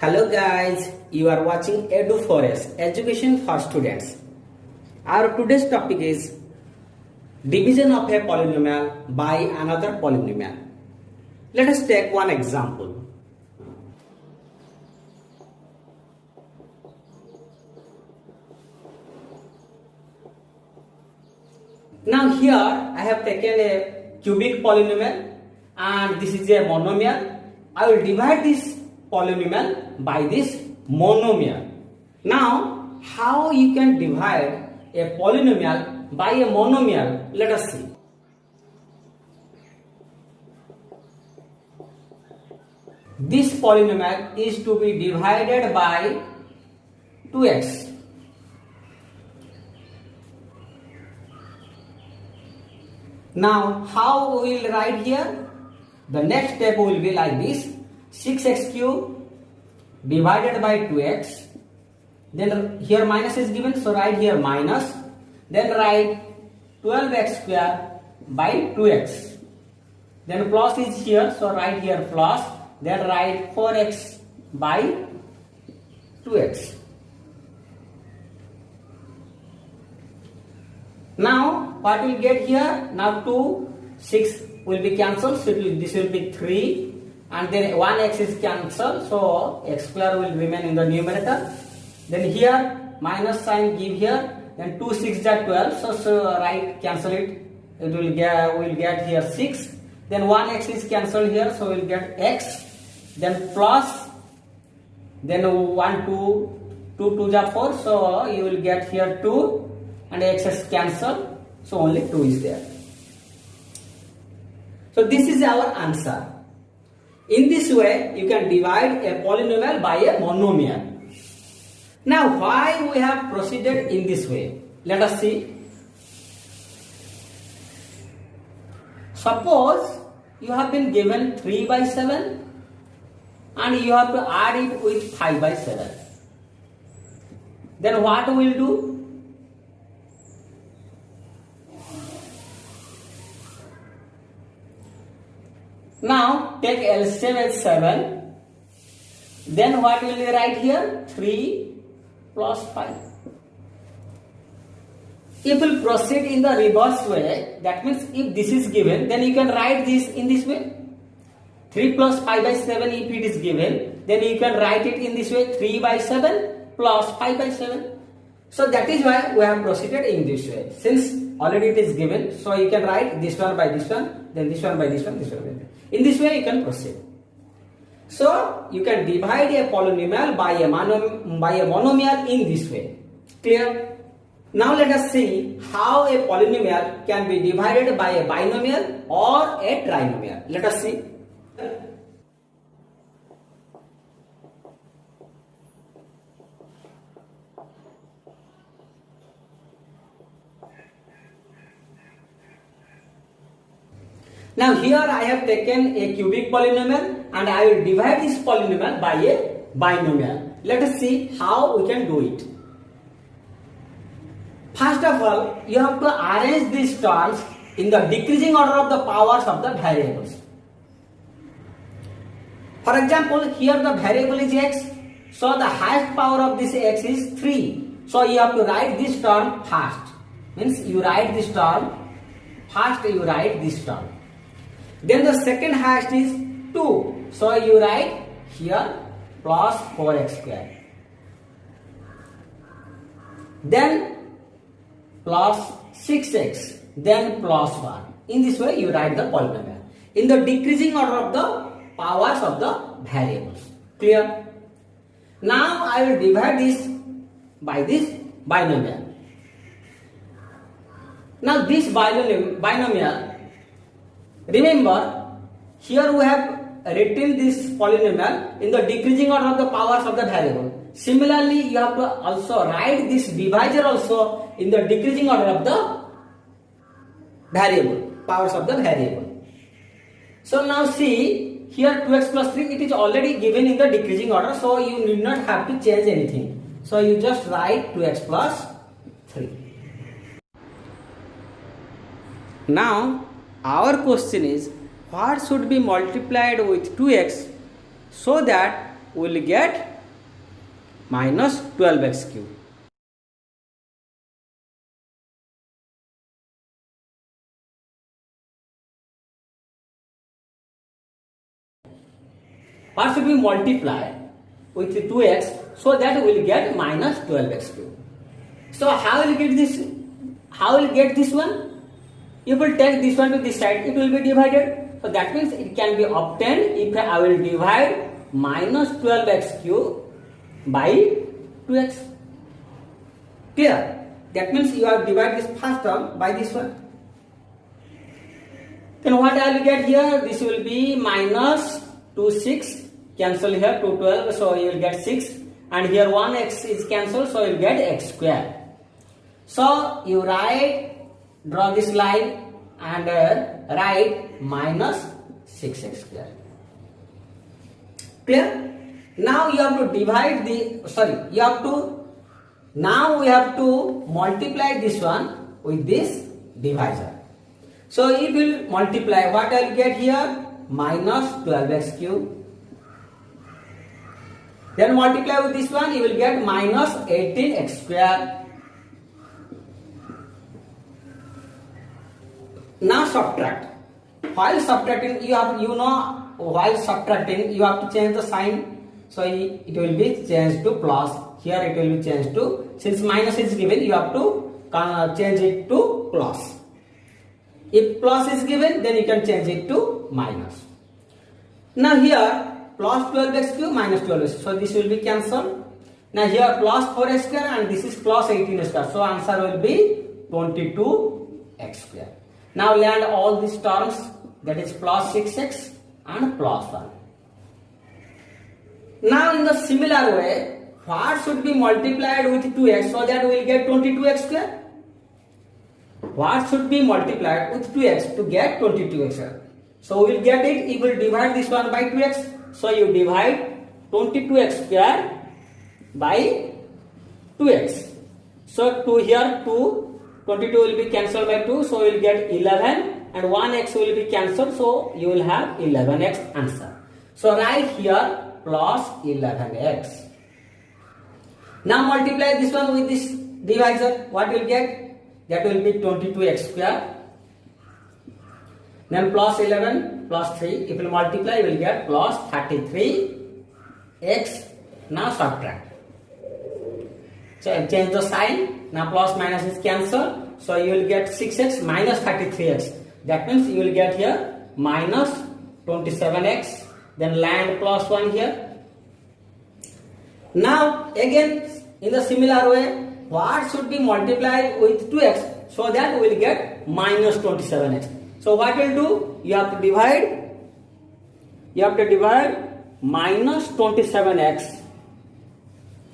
Hello guys, you are watching Edu4S, Education for Students. Our today's topic is division of a polynomial by another polynomial. Let us take one example. Now here I have taken a cubic polynomial and this is a monomial. I will divide this polynomial by this monomial. Now how you can divide a polynomial by a monomial? Let us see. This polynomial is to be divided by 2x. Now how we will write here? The next step will be like this: 6x cube divided by 2x. Then here minus is given, so write here minus. Then write 12x square by 2x. Then plus is here, so write here plus. Then write 4x by 2x. Now what will get here? Now 2, 6 will be cancelled, so this will be 3, and then 1x is cancelled, so x square will remain in the numerator. Then here minus sign give here, then 2 6 are 12, so write cancel it. It will get here 6. Then 1x is cancelled here, so we'll get x. Then plus, then 1 2 2 are 4, so you will get here 2, and x is cancelled, so only 2 is there. So this is our answer. In this way, you can divide a polynomial by a monomial. Now, why we have proceeded in this way? Let us see. Suppose you have been given 3 by 7 and you have to add it with 5 by 7. Then what we will do? Now take LCM as 7. Then what will we write here? 3 plus 5. If we proceed in the reverse way, that means if this is given, then you can write this in this way. 3 plus 5 by 7 if it is given, then you can write it in this way: 3 by 7 plus 5 by 7. So that is why we have proceeded in this way. Since already it is given, so you can write this one by this one, then this one by this one, this one by this one. In this way you can proceed. So you can divide a polynomial by a monomial in this way. Clear? Now let us see how a polynomial can be divided by a binomial or a trinomial. Let us see. Now here I have taken a cubic polynomial and I will divide this polynomial by a binomial. Let us see how we can do it. First of all, you have to arrange these terms in the decreasing order of the powers of the variables. For example, here the variable is x, so the highest power of this x is 3. So you have to write this term first. Means you write this term, first you write this term. Then the second highest is 2. So you write here plus 4x square. Then plus 6x. Then plus 1. In this way you write the polynomial in the decreasing order of the powers of the variables. Clear? Now I will divide this by this binomial. Now this binomial, remember, here we have written this polynomial in the decreasing order of the powers of the variable. Similarly, you have to also write this divisor also in the decreasing order of the variable, powers of the variable. So now see, here 2x plus 3, it is already given in the decreasing order, so you need not have to change anything. So you just write 2x plus 3. Now our question is, what should be multiplied with 2x so that we will get minus 12x cube. What should we multiply with 2x so that we will get minus 12x cube. So how will get this? How will get this one? You will take this one to this side, it will be divided. So that means it can be obtained if I will divide minus 12x cube by 2x. Clear? That means you have divided this first term by this one. Then what I will get here? This will be minus 2, 6. Cancel here 2, 12. So you will get 6. And here 1x is cancelled. So you will get x square. So you draw this line and write minus 6x square. Clear? Now you have to divide now we have to multiply this one with this divisor. So it will multiply, what I will get here? Minus 12x cube. Then multiply with this one, you will get minus 18x square. Now subtract. While subtracting, you have to change the sign. So it will be changed to plus. Here it will be changed to, since minus is given, you have to change it to plus. If plus is given, then you can change it to minus. Now here plus 12x cube minus 12x. So this will be cancelled. Now here plus 4x square and this is plus 18x square. So answer will be 22x square. Now land all these terms, that is plus 6x and plus 1. Now in the similar way, what should be multiplied with 2x so that we will get 22x square? What should be multiplied with 2x to get 22x square? So we will get it, you will divide this one by 2x. So you divide 22x square by 2x. So 2 here 2, 22 will be cancelled by 2. So you will get 11 and 1x will be cancelled. So you will have 11x answer. So write here plus 11x. Now multiply this one with this divisor. What you will get? That will be 22x square. Then plus 11 plus 3. If you multiply, you will get plus 33x. Now subtract. So change the sign. Now plus minus is cancelled. So you will get 6x minus 33x. That means you will get here minus 27x. Then land plus 1 here. Now again in the similar way, what should be multiplied with 2x so that we will get minus 27x. So what will do? You have to divide minus 27x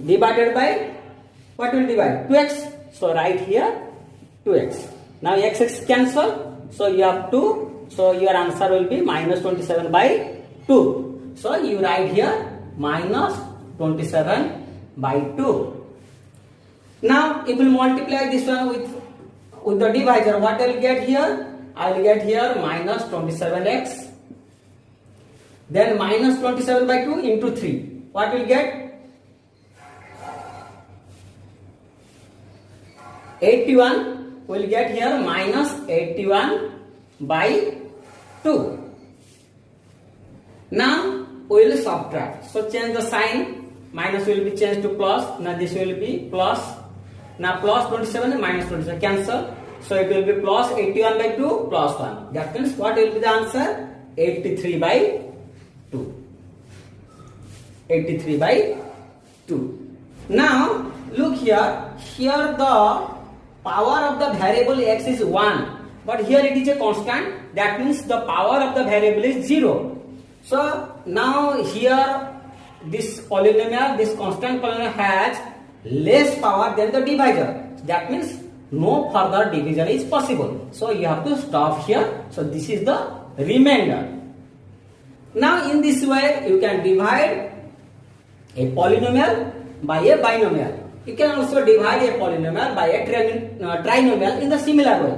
divided by, what will divide? 2x. So write here 2x. Now x is cancel. So you have to, so your answer will be minus 27 by 2. So you write here minus 27 by 2. Now if we multiply this one with the divisor, what I will get here? I will get here minus 27x. Then minus 27 by 2 into 3. What will get? 81 will get here minus 81 by 2. Now we will subtract. So change the sign. Minus will be changed to plus. Now this will be plus. Now plus 27 and minus 27 cancel. So it will be plus 81 by 2 plus 1. That means what will be the answer? 83 by 2. 83 by 2. Now look here. Here the power of the variable x is 1. But here it is a constant. That means the power of the variable is 0. So now here this polynomial, this constant polynomial has less power than the divisor. That means no further division is possible. So you have to stop here. So this is the remainder. Now in this way you can divide a polynomial by a binomial. You can also divide a polynomial by a trinomial in the similar way.